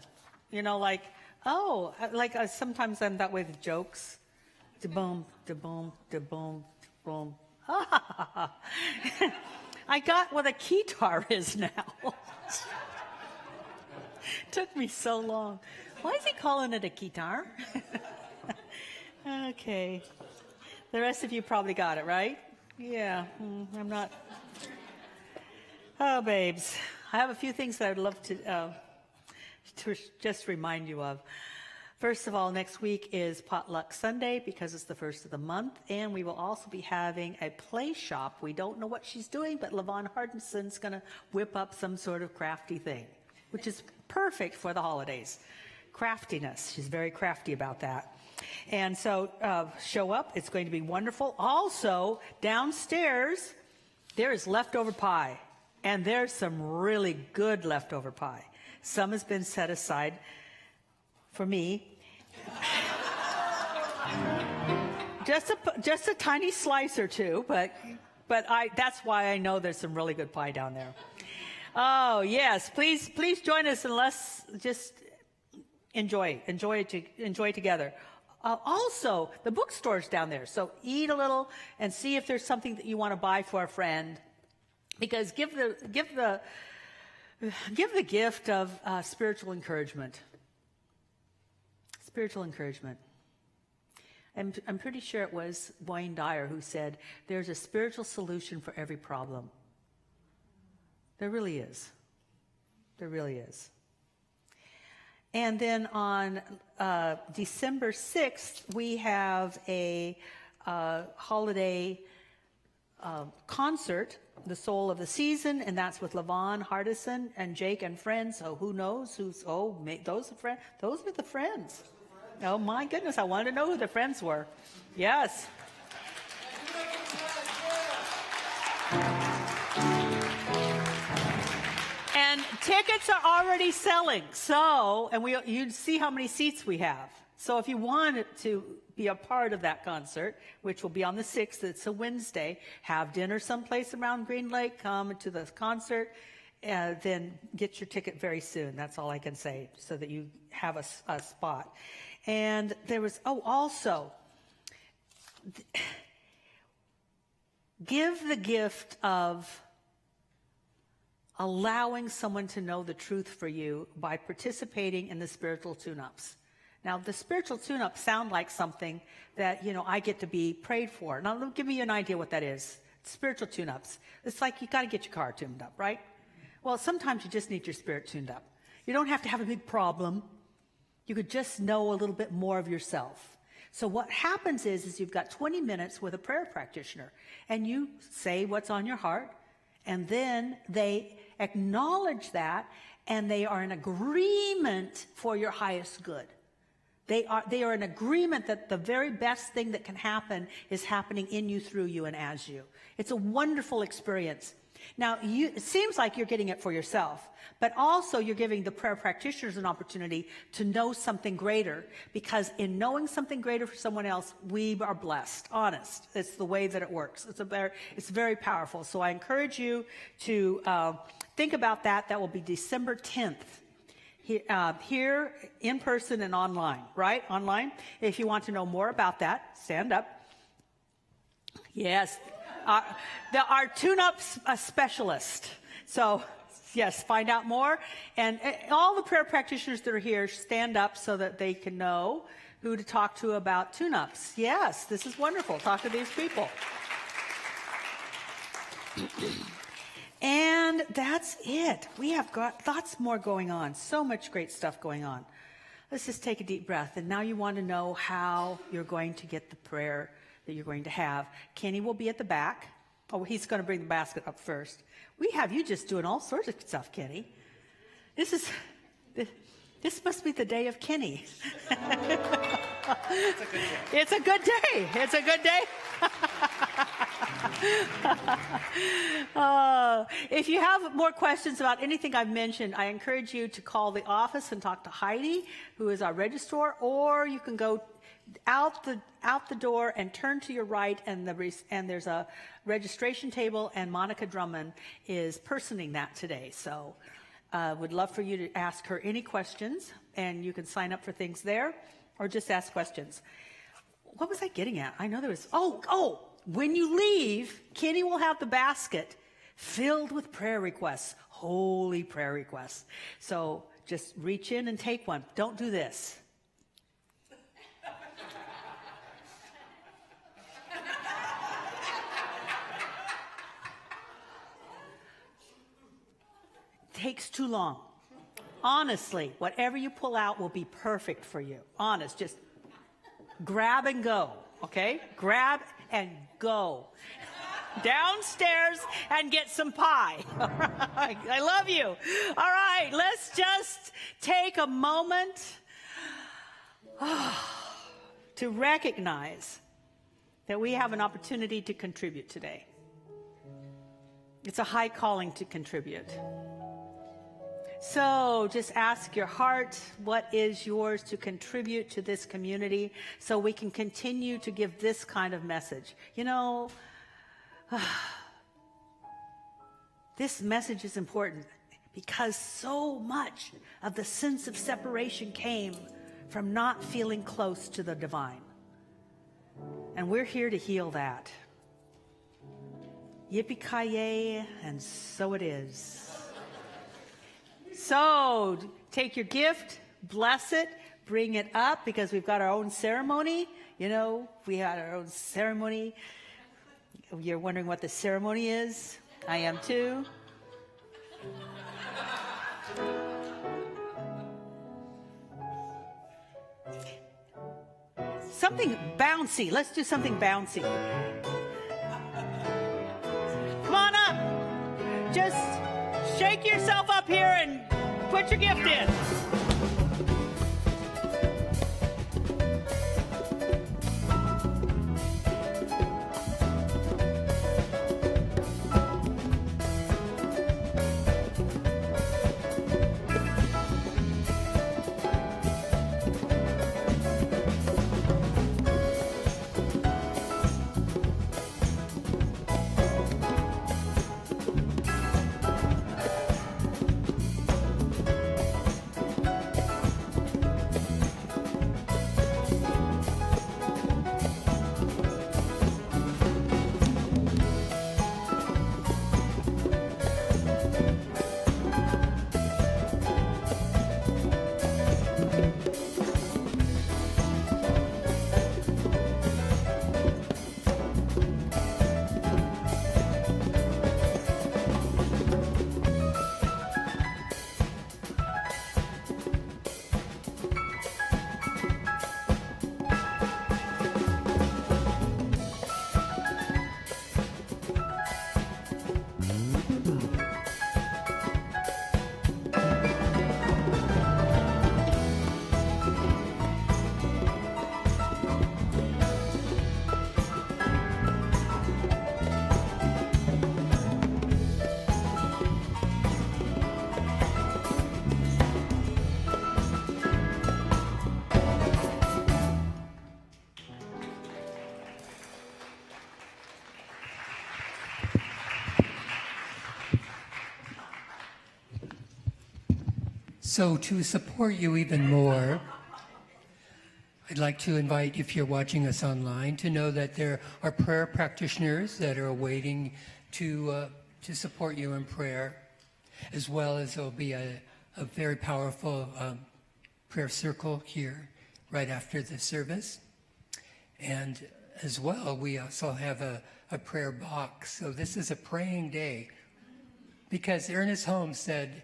You know, like, oh, like sometimes I'm that way with jokes. Da-boom, da-boom, da-boom, da-boom. I got what a keytar is now. Took me so long. Why is he calling it a keytar? Okay. The rest of you probably got it, right? Yeah, I'm not. Oh, babes. I have a few things that I'd love to just remind you of. First of all, next week is Potluck Sunday because it's the first of the month, and we will also be having a play shop. We don't know what she's doing, but LaVon Hardison's going to whip up some sort of crafty thing, which is perfect for the holidays. Craftiness. She's very crafty about that. And so show up. It's going to be wonderful. Also, downstairs, there is leftover pie. And there's some really good leftover pie. Some has been set aside for me. just a tiny slice or two, but that's why I know there's some really good pie down there. Oh yes, please join us and let's just enjoy together. Also, the bookstore's down there, so eat a little and see if there's something that you want to buy for a friend. Because give the gift of spiritual encouragement. Spiritual encouragement. I'm pretty sure it was Wayne Dyer who said, there's a spiritual solution for every problem. There really is. There really is. And then on December 6th, we have a holiday concert, The Soul of the Season, and that's with LaVon Hardison and Jake and friends. So who knows those are friends. Those are the friends. Oh my goodness, I wanted to know who the friends were. Yes. And tickets are already selling. So, and you see how many seats we have. So if you want to be a part of that concert, which will be on the 6th, it's a Wednesday, have dinner someplace around Green Lake, come to the concert, then get your ticket very soon. That's all I can say, so that you have a spot. And there was, also, give the gift of allowing someone to know the truth for you by participating in the spiritual tune-ups. Now, the spiritual tune-ups sound like something that, I get to be prayed for. Now, give me an idea what that is. Spiritual tune-ups. It's like you got to get your car tuned up, right? Well, sometimes you just need your spirit tuned up. You don't have to have a big problem. You could just know a little bit more of yourself. So what happens is you've got 20 minutes with a prayer practitioner, and you say what's on your heart, and then they acknowledge that, and they are in agreement for your highest good. They are in agreement that the very best thing that can happen is happening in you, through you, and as you. It's a wonderful experience. Now, it seems like you're getting it for yourself, but also you're giving the prayer practitioners an opportunity to know something greater, because in knowing something greater for someone else, we are blessed. Honest. It's the way that it works. It's very powerful. So I encourage you to think about that. That will be December 10th. Here in person and online, right? Online. If you want to know more about that, stand up. Yes. Our tune-up specialist. So, yes, find out more. And all the prayer practitioners that are here, stand up so that they can know who to talk to about tune-ups. Yes, this is wonderful. Talk to these people. And that's it. We have got lots more going on. So much great stuff going on. Let's just take a deep breath. And now you want to know how you're going to get the prayer that you're going to have. Kenny will be at the back. Oh, he's going to bring the basket up first. We have you just doing all sorts of stuff, Kenny. This must be the day of Kenny. It's a good day. It's a good day. If you have more questions about anything I've mentioned, I encourage you to call the office and talk to Heidi, who is our registrar, or you can go out the door and turn to your right, and there's a registration table, and Monica Drummond is personing that today. So would love for you to ask her any questions, and you can sign up for things there or just ask questions. What was I getting at? I know there was, when you leave, Kenny will have the basket filled with prayer requests, holy prayer requests. So just reach in and take one. Don't do this. Takes too long. Honestly, whatever you pull out will be perfect for you. Honest, just grab and go, okay? Grab and go. Downstairs and get some pie. All right. I love you. All right, let's just take a moment to recognize that we have an opportunity to contribute today. It's a high calling to contribute. So just ask your heart, what is yours to contribute to this community so we can continue to give this kind of message. You know, this message is important because so much of the sense of separation came from not feeling close to the divine. And we're here to heal that. Yippee-ki-yay, and so it is. So take your gift, bless it, bring it up, because we've got our own ceremony. You know, we had our own ceremony. You're wondering what the ceremony is? I am too. Something bouncy. Let's do something bouncy. Come on up. Just shake yourself up here and put your gift in. So to support you even more, I'd like to invite, if you're watching us online, to know that there are prayer practitioners that are waiting to support you in prayer, as well as there'll be a very powerful prayer circle here right after the service. And as well, we also have a prayer box. So this is a praying day, because Ernest Holmes said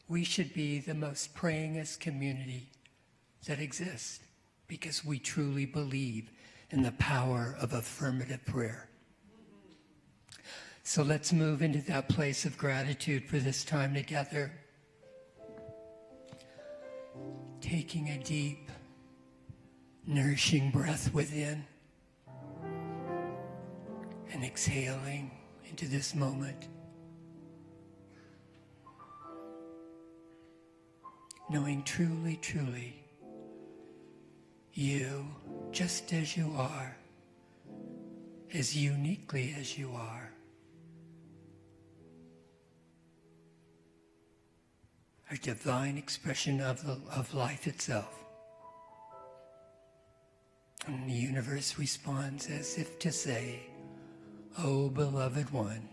we should be the most prayingest community that exists, because we truly believe in the power of affirmative prayer. So let's move into that place of gratitude for this time together. Taking a deep, nourishing breath within and exhaling into this moment. Knowing truly, truly, you, just as you are, as uniquely as you are divine expression of life itself. And the universe responds as if to say, "Oh, beloved one,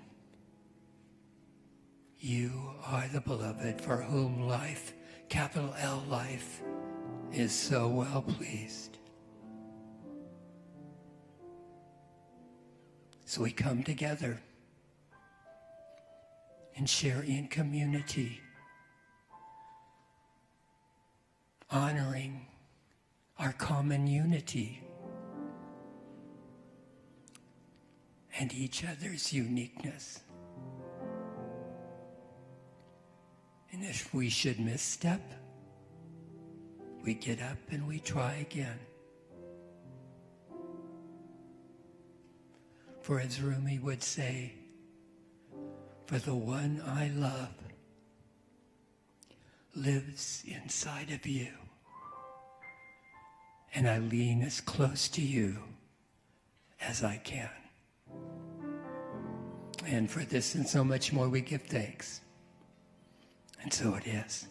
you are the beloved for whom life, capital L life, is so well pleased." So we come together and share in community, honoring our common unity and each other's uniqueness. And if we should misstep, we get up and we try again. For as Rumi would say, "For the one I love lives inside of you, and I lean as close to you as I can." And for this and so much more we give thanks. And so it is.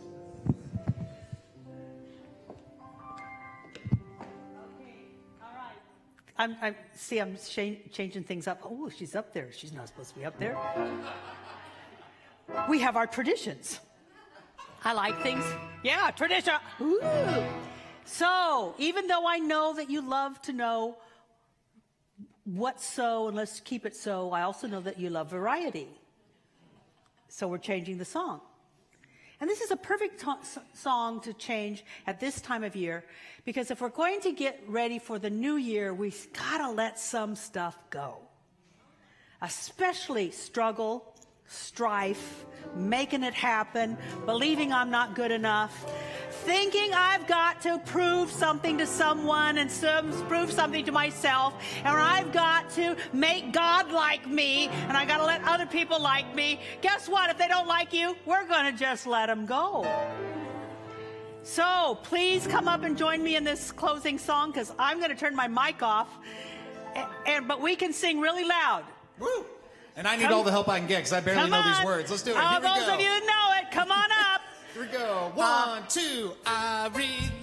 I'm changing things up. Oh, she's up there. She's not supposed to be up there. We have our traditions. I like things. Yeah, tradition. Ooh. So, even though I know that you love to know what's so, and let's keep it so, I also know that you love variety. So we're changing the song. And this is a perfect song to change at this time of year, because if we're going to get ready for the new year, we've got to let some stuff go. Especially struggle, strife, making it happen, believing I'm not good enough, thinking I've got to prove something to someone and prove something to myself, and I've got to make God like me, and I got to let other people like me. Guess what? If they don't like you, we're going to just let them go. So please come up and join me in this closing song, because I'm going to turn my mic off, but we can sing really loud. Woo! And I need all the help I can get, because I barely know these words. Let's do it. Here we go. Those of you who know it, come on up. Here we go. 1, 2, I read